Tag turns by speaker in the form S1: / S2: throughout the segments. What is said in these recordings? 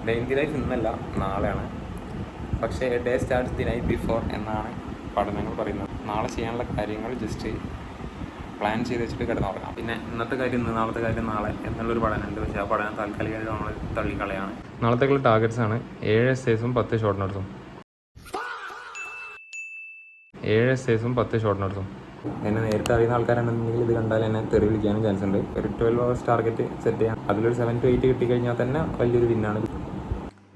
S1: Daily life ഇന്നല്ല നാളെയാണ്. പക്ഷേ day starts the night before എന്നാണ് പഠനങ്ങൾ പറയുന്നത്. നാളെ ചെയ്യാനുള്ള കാര്യങ്ങൾ ജസ്റ്റ് പ്ലാൻ ചെയ്ത് വെച്ചിട്ട് കിടന്നുറങ്ങാം. പിന്നെ ഇന്നത്തെ കാര്യം ഇന്ന്, നാളത്തെ കാര്യം നാളെ എന്നുള്ളൊരു പഠനമുണ്ട്. പക്ഷേ ആ പഠനം താൽക്കാലികമായിട്ട് നമ്മൾ തള്ളിക്കളയാണ്. നാളത്തേക്കുള്ള ടാർഗറ്റ്സാണ് 7 എസ്സേസും 10 ഷോർട്ട് നോട്ട്സും. 7 എസ്സേസും 10 ഷോർട്ട് നോട്ട്സും. എന്നെ നേരത്തെ അറിയുന്ന ആൾക്കാരാണെന്നുണ്ടെങ്കിൽ ഇത് കണ്ടാൽ എന്നെ തെറി വിളിക്കാനും ചാൻസ് ഉണ്ട്. ഒരു 12 hours ടാർഗറ്റ് സെറ്റ് ചെയ്യാം. അതിലൊരു 7 to 8 കിട്ടിക്കഴിഞ്ഞാൽ തന്നെ വലിയൊരു വിന്നാണ്.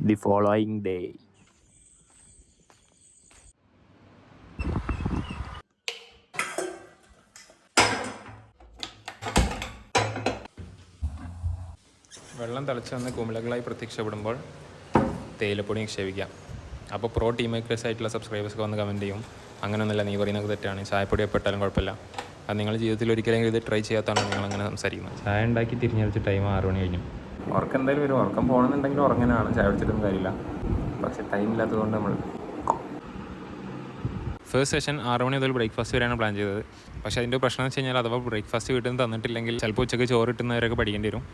S1: ദി ഫോളോയിങ് ഡേ വെള്ളം തിളച്ച് വന്ന് കുമിളകളായി പ്രത്യക്ഷപ്പെടുമ്പോൾ തേയിലപ്പൊടി നിക്ഷേപിക്കാം. അപ്പോൾ പ്രോ ടീം മേക്കേഴ്സ് ആയിട്ടുള്ള സബ്സ്ക്രൈബേഴ്സൊക്കെ വന്ന് കമൻറ്റ് ചെയ്യും, അങ്ങനെയൊന്നുമില്ല, നീ പറയുന്നത് തെറ്റാണ്, ചായപ്പൊടി എപ്പെട്ടാലും കുഴപ്പമില്ല. അത് നിങ്ങൾ ജീവിതത്തിൽ ഒരിക്കലെങ്കിലും ഇത് ട്രൈ ചെയ്യാത്തതാണ് നിങ്ങൾ അങ്ങനെ സംസാരിക്കുന്നത്. ചായ ഉണ്ടാക്കി തിരിഞ്ഞടിച്ച് ടൈം 6 മണി കഴിഞ്ഞു. ഉറക്കം എന്തായാലും വരും. ഉറക്കം പോകണമെന്നുണ്ടെങ്കിൽ ഉറങ്ങാനാണ്, ചായ കുടിച്ചിട്ടൊന്നും കാര്യമില്ല. പക്ഷേ ടൈം ഇല്ലാത്തതുകൊണ്ട് നമ്മൾ ഫസ്റ്റ് സെഷൻ 6 മണി മുതൽ ബ്രേക്ക്ഫാസ്റ്റ് വരെയാണ് പ്ലാൻ ചെയ്തത്. പക്ഷേ അതിൻ്റെ പ്രശ്നം എന്ന് വെച്ച് കഴിഞ്ഞാൽ അഥവാ ബ്രേക്ക്ഫാസ്റ്റ് വീട്ടിൽ നിന്ന് തന്നിട്ടില്ലെങ്കിൽ ചിലപ്പോൾ ഉച്ചയ്ക്ക് ചോറ് കിട്ടുന്നവരൊക്കെ പഠിക്കേണ്ടി വരും.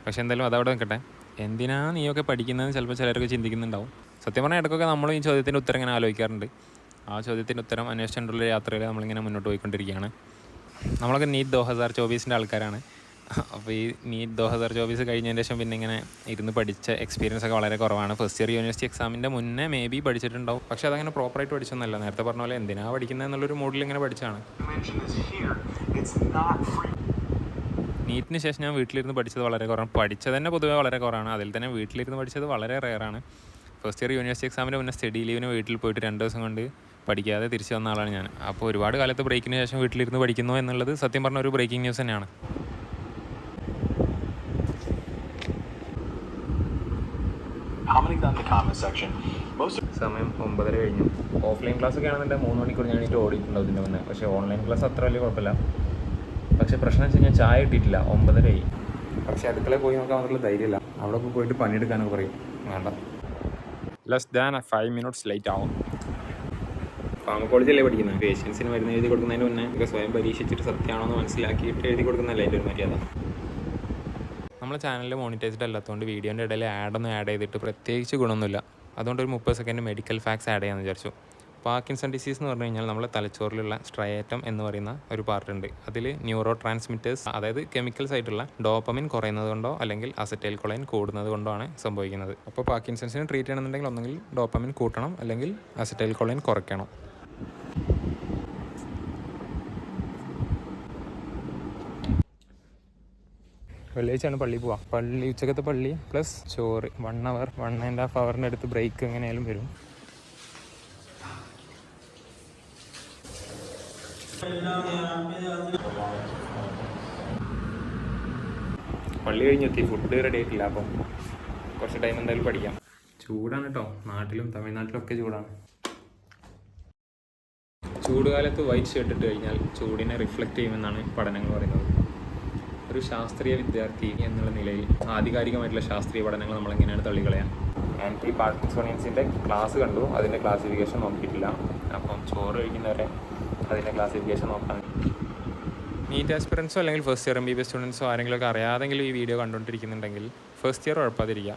S1: പക്ഷേ എന്തായാലും അതവിടെ നിൽക്കട്ടെ. എന്തിനാ നീയൊക്കെ പഠിക്കുന്നതെന്ന് ചിലപ്പോൾ ചിലരൊക്കെ ചിന്തിക്കുന്നുണ്ടാവും. സത്യം പറഞ്ഞാൽ ഇടയ്ക്കൊക്കെ നമ്മൾ ഈ ചോദ്യത്തിൻ്റെ ഉത്തരം ഇങ്ങനെ ആലോചിക്കാറുണ്ട്. ആ ചോദ്യത്തിൻ്റെ ഉത്തരം അന്വേഷിച്ചുകൊണ്ടുള്ള യാത്രയിൽ നമ്മളിങ്ങനെ മുന്നോട്ട് പോയിക്കൊണ്ടിരിക്കുകയാണ്. നമ്മളൊക്കെ നീറ്റ് 2024 ആൾക്കാരാണ്. അപ്പോൾ ഈ നീറ്റ് 2024 കഴിഞ്ഞതിന് ശേഷം പിന്നെ ഇങ്ങനെ ഇരുന്ന് പഠിച്ച എക്സ്പീരിയൻസ് ഒക്കെ വളരെ കുറവാണ്. ഫസ്റ്റ് ഇയർ യൂണിവേഴ്സിറ്റി എക്സാമിൻ്റെ മുന്നേ മേ ബി പഠിച്ചിട്ടുണ്ടാവും. പക്ഷേ അതങ്ങനെ പ്രോപ്പറായിട്ട് പഠിച്ചൊന്നുമല്ല. നേരത്തെ പറഞ്ഞ പോലെ എന്തിനാ പഠിക്കുന്നത് എന്നുള്ളൊരു മൂഡിൽ ഇങ്ങനെ പഠിച്ചാണ്. നീറ്റിന് ശേഷം ഞാൻ വീട്ടിലിരുന്ന് പഠിച്ചത് വളരെ കുറവാണ്. പഠിച്ചത് തന്നെ പൊതുവേ വളരെ കുറവാണ്. അതിൽ തന്നെ വീട്ടിലിരുന്ന് പഠിച്ചത് വളരെ റെയറാണ്. ഫസ്റ്റ് ഇയർ യൂണിവേഴ്സിറ്റി എക്സാമിൻ്റെ മുന്നേ സ്റ്റഡി ലീവിന് വീട്ടിൽ പോയിട്ട് 2 ദിവസം കൊണ്ട് പഠിക്കാതെ തിരിച്ചു വന്ന ആളാണ് ഞാൻ. അപ്പോൾ ഒരുപാട് കാലത്ത് ബ്രേക്കിന് ശേഷം വീട്ടിലിരുന്ന് പഠിക്കുന്നു എന്നുള്ളത് സത്യം പറഞ്ഞ ഒരു ബ്രേക്കിംഗ് ന്യൂസ് തന്നെയാണ്. സമയം 9:30 കഴിഞ്ഞു. ഓഫ്ലൈൻ ക്ലാസ് ഒക്കെ ആണെന്നുണ്ടെങ്കിൽ 3 മണിക്കൂർ ഞാൻ എനിക്ക് ഓടിയിട്ടുണ്ടാവും ഇതിൻ്റെ മുന്നേ. പക്ഷേ ഓൺലൈൻ ക്ലാസ് അത്ര വലിയ കുഴപ്പമില്ല. പക്ഷേ പ്രശ്നം വെച്ച് കഴിഞ്ഞാൽ ചായ കിട്ടിയിട്ടില്ല, 9:30 ആയി. പക്ഷേ അടുക്കളയിൽ പോയി നോക്കാൻ മാത്രമല്ല ധൈര്യമില്ല. അവിടെ പോയിട്ട് പണിയെടുക്കാനൊക്കെ പറയും. വേണ്ട, ലെസ് ദാൻ 5 minutes ലേറ്റ് ആവും. ഫാർമക്കോളജിയല്ലേ പഠിക്കുന്നത്. പേഷ്യൻസിന് മരുന്ന് എഴുതി കൊടുക്കുന്നതിന് മുന്നേ ഒക്കെ സ്വയം പരീക്ഷിച്ചിട്ട് സത്യമാണോ എന്ന് മനസ്സിലാക്കിയിട്ട് എഴുതി കൊടുക്കുന്നതല്ലേ എൻ്റെ ഒരു മര്യാദ. നമ്മളെ ചാനലിൽ മോണിറ്റൈസ്ഡ് അല്ലാത്തതുകൊണ്ട് വീഡിയോൻ്റെ ഇടയിൽ ആഡൊന്നും ആഡ് ചെയ്തിട്ട് പ്രത്യേകിച്ച് ഗുണമൊന്നുമില്ല. അതുകൊണ്ട് ഒരു 30 സെക്കൻഡ് മെഡിക്കൽ ഫാക്ട്സ് ആഡ് ചെയ്യാമെന്ന് വിചാരിച്ചു. പാർക്കിൻസൺ ഡിസീസ് എന്ന് പറഞ്ഞു കഴിഞ്ഞാൽ നമ്മളെ തലച്ചോറിലുള്ള സ്ട്രയേറ്റം എന്ന് പറയുന്ന ഒരു പാർട്ടുണ്ട്. അതിൽ ന്യൂറോ ട്രാൻസ്മിറ്റേഴ്സ്, അതായത് കെമിക്കൽസ് ആയിട്ടുള്ള ഡോപ്പമിൻ കുറയുന്നത് കൊണ്ടോ അല്ലെങ്കിൽ അസറ്റൈൽ കൊളൈൻ കൂടുന്നത് കൊണ്ടോ ആണ് സംഭവിക്കുന്നത്. അപ്പോൾ പാർക്കിൻസൺസിന് ട്രീറ്റ് ചെയ്യണമെന്നുണ്ടെങ്കിൽ ഒന്നെങ്കിൽ ഡോപ്പമിൻ കൂട്ടണം അല്ലെങ്കിൽ അസറ്റൈൽ കൊളൈൻ കുറയ്ക്കണം. വെള്ളിയാഴ്ചയാണ് പള്ളിയിൽ പോവാം. ഉച്ചക്കത്തെ പള്ളി പ്ലസ് ചോറ് 1 hour 1.5 hour അടുത്ത് ബ്രേക്ക് എങ്ങനെയാലും വരും. പള്ളി കഴിഞ്ഞെത്തി, ഫുഡ് റെഡി ആയിട്ടില്ല. അപ്പം കുറച്ച് ടൈം എന്തായാലും പഠിക്കാം. ചൂടാണ് കേട്ടോ, നാട്ടിലും തമിഴ്നാട്ടിലൊക്കെ ചൂടാണ്. ചൂടുകാലത്ത് വൈറ്റ് ഷർട്ട് ഇട്ട് കഴിഞ്ഞാൽ ചൂടിനെ റിഫ്ലക്റ്റ് ചെയ്യുമെന്നാണ് പഠനങ്ങൾ പറയുന്നത്. ഒരു ശാസ്ത്രീയ വിദ്യാർത്ഥി എന്നുള്ള നിലയിൽ ആധികാരികമായിട്ടുള്ള ശാസ്ത്രീയ പഠനങ്ങൾ നമ്മളെങ്ങനെയാണ് തള്ളിക്കളയാൻ. ആൻറ്റി പാർക്കിൻസോണിയൻസിൻ്റെ ക്ലാസ് കണ്ടു, അതിൻ്റെ ക്ലാസിഫിക്കേഷൻ നോക്കിയിട്ടില്ല. അപ്പം ചോറ് കഴിക്കുന്നവരെ അതിൻ്റെ ക്ലാസിഫിക്കേഷൻ നോക്കാൻ. നീറ്റ് ആസ്പിറൻസോ അല്ലെങ്കിൽ ഫസ്റ്റ് ഇയർ MBBS സ്റ്റുഡൻസോ ആരെങ്കിലുമൊക്കെ അറിയാതെങ്കിലും ഈ വീഡിയോ കണ്ടുകൊണ്ടിരിക്കുന്നുണ്ടെങ്കിൽ ഫസ്റ്റ് ഇയർ ഉഴപ്പാതിരിക്കുക.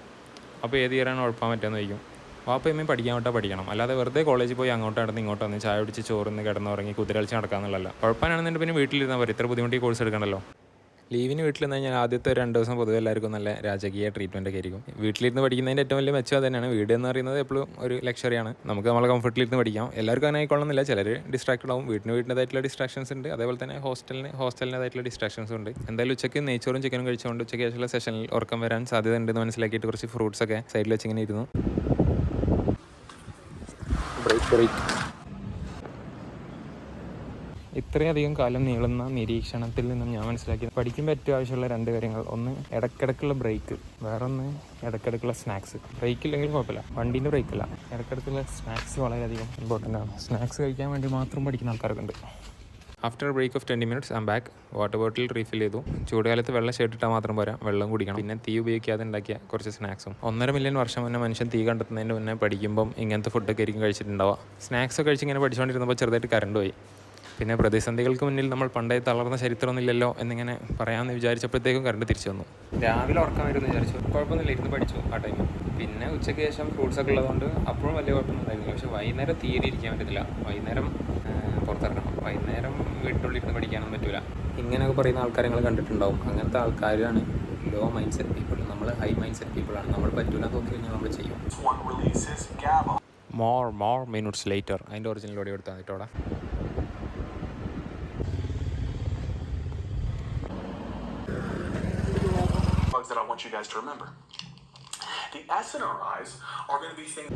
S1: അപ്പോൾ ഏത് ഇയറാണ് ഉഴപ്പാൻ പറ്റുമെന്ന് ചോദിക്കും. വാപ്പയമ്മയും പഠിക്കാൻ വിട്ടാൽ പഠിക്കണം, അല്ലാതെ വെറുതെ കോളേജിൽ പോയി അങ്ങോട്ട് നടന്ന് ഇങ്ങോട്ട് വന്ന് ചായ പിടിച്ച് ചോറിന്ന് കിടന്നുറങ്ങി കുതിരളിച്ച് നടക്കാമെന്നുള്ളതല്ല. ഉഴപ്പാനാണെന്നുണ്ടെങ്കിൽ പിന്നെ വീട്ടിലിരുന്നാൽ പോലും ഇത്ര ബുദ്ധിമുട്ടി കോഴ്സ് എടുക്കണ്ടല്ലോ. ലീവിന് വീട്ടിൽ നിന്ന് ഞാൻ ആദ്യത്തെ 2 ദിവസം പൊതുവെ എല്ലാവർക്കും നല്ല രാജകീയ ട്രീറ്റ്മെൻറ്റ് ഒക്കെ ആയിരിക്കും. വീട്ടിലിരുന്ന് പഠിക്കുന്നതിൻ്റെ ഏറ്റവും വലിയ മെച്ചം തന്നെയാണ്. വീട് എന്ന് പറയുന്നത് എപ്പോഴും ഒരു ലക്ഷറിയാണ്. നമുക്ക് നമ്മളെ കംഫർട്ടിലിരുന്ന് പഠിക്കാം. എല്ലാവർക്കും അങ്ങനെ ആയിക്കൊള്ളുന്നില്ല. ചിലർ ഡിസ്ട്രാക്റ്റഡ് ആവും. വീടിൻ്റെതായിട്ടുള്ള ഡിസ്ട്രാക്ഷൻസ് ഉണ്ട്. അതേപോലെ തന്നെ ഹോസ്റ്റലിൻ്റെതായിട്ടുള്ള ഡിസ്ട്രാക്ഷൻസ് ഉണ്ട്. എന്തായാലും ഉച്ചയ്ക്ക് നെയ്ച്ചോറും ചിക്കനും കഴിച്ചുകൊണ്ട് ഉച്ചയ്ക്ക് ശേഷമുള്ള സെഷനിൽ ഉറക്കം വരാൻ സാധ്യത ഉണ്ടെന്ന് മനസ്സിലാക്കിയിട്ട് കുറച്ച് ഫ്രൂട്ട്സ് ഒക്കെ സൈഡിൽ വെച്ചിങ്ങനെ ഇരുന്നു. ബ്രേക്ക് ഇത്രയധികം കാലം നീളുന്ന നിരീക്ഷണത്തിൽ നിന്നും ഞാൻ മനസ്സിലാക്കിയത് പഠിക്കുമ്പോൾ ഏറ്റവും ആവശ്യമുള്ള 2 കാര്യങ്ങൾ. ഒന്ന് ഇടയ്ക്കിടയ്ക്കുള്ള ബ്രേക്ക്, വേറൊന്ന് ഇടയ്ക്കിടയ്ക്കുള്ള സ്നാക്സ്. ബ്രേക്ക് ഇല്ലെങ്കിൽ കുഴപ്പമില്ല, വണ്ടീൻ്റെ ബ്രേക്കല്ല, ഇടയ്ക്കിടയ്ക്കുള്ള സ്നാക്സ് വളരെയധികം ഇമ്പോർട്ടൻ്റ് ആണ്. സ്നാക്സ് കഴിക്കാൻ വേണ്ടി മാത്രം പഠിക്കുന്ന ആൾക്കാരൊക്കെ ഉണ്ട്. After break of 20 minutes I am back. Water bottle refill ചെയ്തു. ചൂടുകാലത്ത് വെള്ളം ഷർട്ടിട്ടാൽ മാത്രം പോരാ, വെള്ളം കുടിക്കണം. പിന്നെ തീ ഉപയോഗിക്കാതെ ഉണ്ടാക്കിയ കുറച്ച് സ്നാക്സും. 1.5 മില്യൺ വർഷം മുന്നേ മനുഷ്യൻ തീ കണ്ടെത്തുന്നതിന് മുന്നേ പഠിക്കുമ്പം ഇങ്ങനത്തെ ഫുഡൊക്കെ ആയിരിക്കും കഴിച്ചിട്ടുണ്ടാവുക. സ്നാക്സൊക്കെ കഴിച്ച് ഇങ്ങനെ പഠിച്ചുകൊണ്ടിരുന്നപ്പോൾ ചെറുതായിട്ട് കറണ്ട് പോയി. പിന്നെ പ്രതിസന്ധികൾക്ക് മുന്നിൽ നമ്മൾ പണ്ടേ തളർന്ന ചരിത്രമൊന്നുമില്ലല്ലോ എന്നിങ്ങനെ പറയാമെന്ന് വിചാരിച്ചപ്പോഴത്തേക്കും കറണ്ട് തിരിച്ചു വന്നു. രാവിലെ ഉറക്കം വരുമെന്ന് വിചാരിച്ചു, കുഴപ്പമൊന്നുമില്ല, ഇരുന്ന് പഠിച്ചു ആ ടൈം. പിന്നെ ഉച്ചയ്ക്ക് ശേഷം ഫ്രൂട്ട്സൊക്കെ ഉള്ളതുകൊണ്ട് അപ്പോഴും വലിയ കുഴപ്പമൊന്നും ഉണ്ടായിരുന്നില്ല. പക്ഷേ വൈകുന്നേരം തീരെ ഇരിക്കാൻ പറ്റത്തില്ല. വൈകുന്നേരം പുറത്തിറങ്ങണം, വൈകുന്നേരം വീട്ടിനുള്ളിൽ ഇരുന്ന് പഠിക്കാനൊന്നും പറ്റില്ല. ഇങ്ങനെയൊക്കെ പറയുന്ന ആൾക്കാരെ നിങ്ങൾ കണ്ടിട്ടുണ്ടാവും. അങ്ങനത്തെ ആൾക്കാരാണ് ലോ മൈൻഡ് സെറ്റ് പീപ്പിൾ. നമ്മൾ ഹൈ മൈൻഡ് സെറ്റ് പീപ്പിളാണ്. നമ്മൾ പറ്റൂല നോക്കി കഴിഞ്ഞാൽ നമ്മൾ ചെയ്യും. More minutes later. അതിൻ്റെ ഒറിജിനൽ ഓടി എടുത്താൽ മതിട്ടോടാ.
S2: That I want you guys to remember. The SNRIs are going to be things.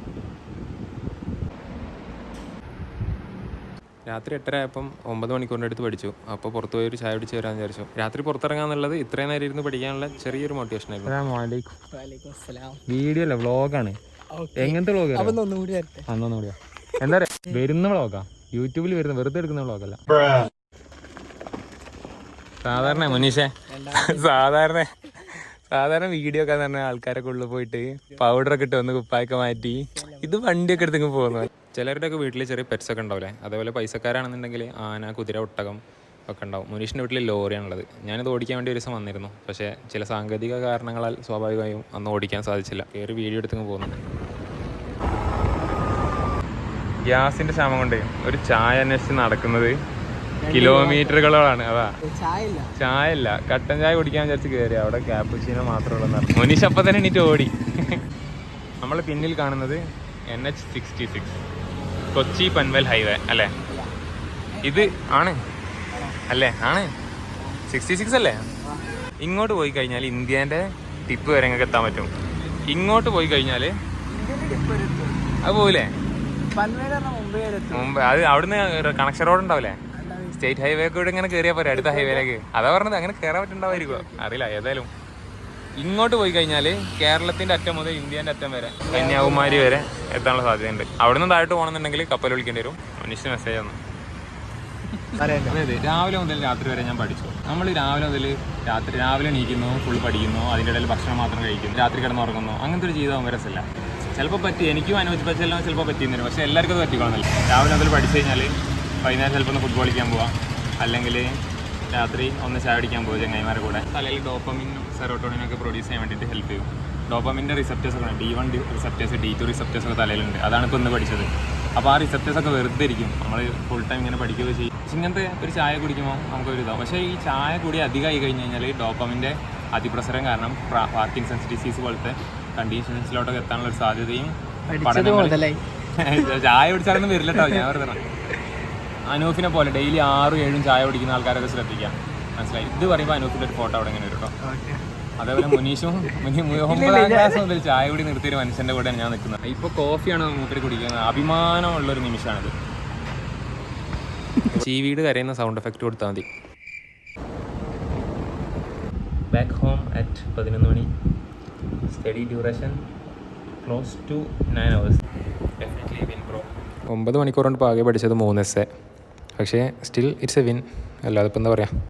S1: രാത്രി 8:30 ആയപ്പം 9 മണിക്കൂറിൻ്റെ അടുത്ത് പഠിച്ചു. അപ്പോൾ പുറത്ത് പോയി ഒരു ചായ പിടിച്ച് വരാമെന്ന് വിചാരിച്ചു. രാത്രി പുറത്തിറങ്ങാന്നുള്ളത് ഇത്രയും നേരം ഇരുന്ന് പഠിക്കാനുള്ള ചെറിയൊരു മോട്ടിവേഷൻ ആയിരുന്നു. വീഡിയോ അല്ല, വ്ളോഗാണ്. എങ്ങനത്തെ വ്ളോഗ്? ഒന്നുകൂടി എന്താ പറയുക, വരുന്ന വ്ളോഗാ, യൂട്യൂബിൽ വരുന്ന വെറുതെ എടുക്കുന്ന വ്ളോഗല്ല. സാധാരണ മുനീഷേ, സാധാരണ വീഡിയോ ഒക്കെ എന്ന് പറഞ്ഞാൽ ആൾക്കാരൊക്കെ ഉള്ളിൽ പോയിട്ട് പൗഡറൊക്കെ ഇട്ട് വന്ന് കുപ്പായൊക്കെ മാറ്റി ഇത് വണ്ടിയൊക്കെ എടുത്തേക്ക് പോകുന്നത്. ചിലരുടെയൊക്കെ വീട്ടിൽ ചെറിയ പെറ്റ്സ് ഒക്കെ ഉണ്ടാവില്ലേ, അതേപോലെ പൈസക്കാരാണെന്നുണ്ടെങ്കിൽ ആന, കുതിര, ഒട്ടകം ഒക്കെ ഉണ്ടാവും. മുനീഷിൻ്റെ വീട്ടിൽ ലോറിയാണുള്ളത്. ഞാനിത് ഓടിക്കാൻ വേണ്ടി ഒരു ദിവസം വന്നിരുന്നു. പക്ഷേ ചില സാങ്കേതിക കാരണങ്ങളാൽ സ്വാഭാവികമായും അന്ന് ഓടിക്കാൻ സാധിച്ചില്ല. കയറി വീഡിയോ എടുത്തേക്ക് പോകുന്നു. ഗ്യാസിൻ്റെ ക്ഷാമം കൊണ്ട് ഒരു ചായ അന്വേഷിച്ച് നടക്കുന്നത് കിലോമീറ്ററുകളാണ്. അതാ ചായ ഇല്ല, കട്ടൻ ചായ കുടിക്കാൻ വിചാരിച്ച് കയറി. അവിടെ ക്യാപ്പുച്ചീനോ മാത്രമേ ഉള്ളൂ. മുനീഷ് അപ്പം തന്നെ എണീറ്റ് ഓടി. നമ്മൾ പിന്നിൽ കാണുന്നത് NH66 കൊച്ചി പൻവൽ ഹൈവേ അല്ലേ? ഇത് ആണ് അല്ലേ? ആണ് 66 അല്ലേ? ഇങ്ങോട്ട് പോയി കഴിഞ്ഞാൽ ഇന്ത്യേൻ്റെ ടിപ്പ് വരെ നിങ്ങൾക്ക് എത്താൻ പറ്റും. ഇങ്ങോട്ട് പോയി കഴിഞ്ഞാൽ അത് പോവില്ലേ മുമ്പ്? അത് അവിടുന്ന് കണക്ഷൻ റോഡ് ഉണ്ടാവില്ലേ? സ്റ്റേറ്റ് ഹൈവേ കൂടെ ഇങ്ങനെ കയറിയാൽ പോരെ അടുത്ത ഹൈവേയിലേക്ക്. അതാ പറഞ്ഞത്, അങ്ങനെ കയറാൻ പറ്റുണ്ടാവുമായിരിക്കുമോ അറിയില്ല. ഏതായാലും ഇങ്ങോട്ട് പോയി കഴിഞ്ഞാൽ കേരളത്തിൻ്റെ അറ്റം മുതൽ ഇന്ത്യേൻ്റെ അറ്റം വരെ, കന്യാകുമാരി വരെ എത്താനുള്ള സാധ്യതയുണ്ട്. അവിടെ നിന്ന് താഴോട്ട് പോകണമെന്നുണ്ടെങ്കിൽ കപ്പൽ വിളിക്കേണ്ടി വരും. മനുഷ്യ മെസ്സേജ് ആണ്. അതായത് രാവിലെ മുതൽ രാത്രി വരെ ഞാൻ പഠിച്ചു. നമ്മൾ രാവിലെ മുതൽ രാവിലെ എണീക്കുന്നു, ഫുൾ പഠിക്കുന്നു, അതിൻ്റെ ഇടയിൽ ഭക്ഷണം മാത്രം കഴിക്കുന്നു, രാത്രി കിടന്നുറങ്ങുന്നു. അങ്ങനത്തെ ഒരു ജീവിതം രസമില്ല. ചിലപ്പോൾ പറ്റി, എനിക്കും അനുവദിച്ചെല്ലാം ചിലപ്പോൾ പറ്റിയെന്നു. പക്ഷേ എല്ലാവർക്കും അത് പറ്റിക്കോണമെന്നില്ല. രാവിലെ മുതൽ പഠിച്ചു കഴിഞ്ഞാൽ വൈകുന്നേരം ചിലപ്പോൾ ഒന്ന് ഫുട്ബോൾ കളിക്കാൻ പോവാം, അല്ലെങ്കിൽ രാത്രി ഒന്ന് ചായ അടിക്കാൻ പോകും ചങ്ങായിമാരുടെ കൂടെ. തലയിൽ ഡോപ്പമിനും സെറോട്ടോണിനൊക്കെ പ്രൊഡ്യൂസ് ചെയ്യാൻ വേണ്ടിയിട്ട് ഹെൽപ്പ് ചെയ്യും. ഡോപ്പമിൻ്റെ റിസപ്റ്റേഴ്സ് ഒക്കെ ഉണ്ട്, D1 റിസപ്റ്റേഴ്സ്, D2 റിസപ്റ്റേഴ്സ് ഒക്കെ തലയിലുണ്ട്. അതാണ് ഇപ്പോൾ ഇന്ന് പഠിച്ചത്. അപ്പോൾ ആ റിസപ്റ്റേഴ്സൊക്കെ വെറുതെ ഇരിക്കും. നമ്മൾ ഫുൾ ടൈം ഇങ്ങനെ പഠിക്കുകയോ ചെയ്യും. പക്ഷേ ഇങ്ങനത്തെ ഒരു ചായ കുടിക്കുമ്പോൾ നമുക്കൊരു ഇതാവും. പക്ഷേ ഈ ചായ കൂടി അധികമായി കഴിഞ്ഞ് കഴിഞ്ഞാൽ ഡോപ്പമിൻ്റെ അതിപ്രസരം കാരണം പാർക്കിൻസൺസ് ഡിസീസ് പോലത്തെ കണ്ടീഷൻസിലോട്ടൊക്കെ എത്താനുള്ള ഒരു സാധ്യതയും ചായ കുടിച്ചാലൊന്നും വരില്ല കേട്ടോ. ഞാൻ വെറുതെ അനൂഫിനെ പോലെ ഡെയിലി 6-7 ചായ കുടിക്കുന്ന ആൾക്കാരൊക്കെ ശ്രദ്ധിക്കാം, മനസ്സിലായി. ഇത് പറയുമ്പോൾ അനൂഫിൻ്റെ ഒരു ഫോട്ടോ അവിടെ ഇങ്ങനെ വരും കേട്ടോ. അതേപോലെ മുനീഷും 9ാം ക്ലാസ് മുതൽ ചായ കൂടി നിർത്തിയൊരു മനുഷ്യൻ്റെ കൂടെ ഞാൻ നിൽക്കുന്നത്. ഇപ്പോൾ കോഫിയാണ് മൂപ്പര് കുടിക്കുന്നത്. അഭിമാനമുള്ളൊരു നിമിഷമാണിത്. ചീവീട് കരയുന്ന സൗണ്ട് എഫക്റ്റ് കൊടുത്താൽ മതി. ബാക്ക് ഹോം അറ്റ് 11 മണി. Study duration close to 9 hours. Definitely win bro. 9 മണിക്കൂർ കൊണ്ട് പാകെ പഠിച്ചത് 3 essay. പക്ഷേ സ്റ്റിൽ ഇറ്റ്സ് എ വിൻ. അല്ലാതെ ഇപ്പം എന്താ പറയുക.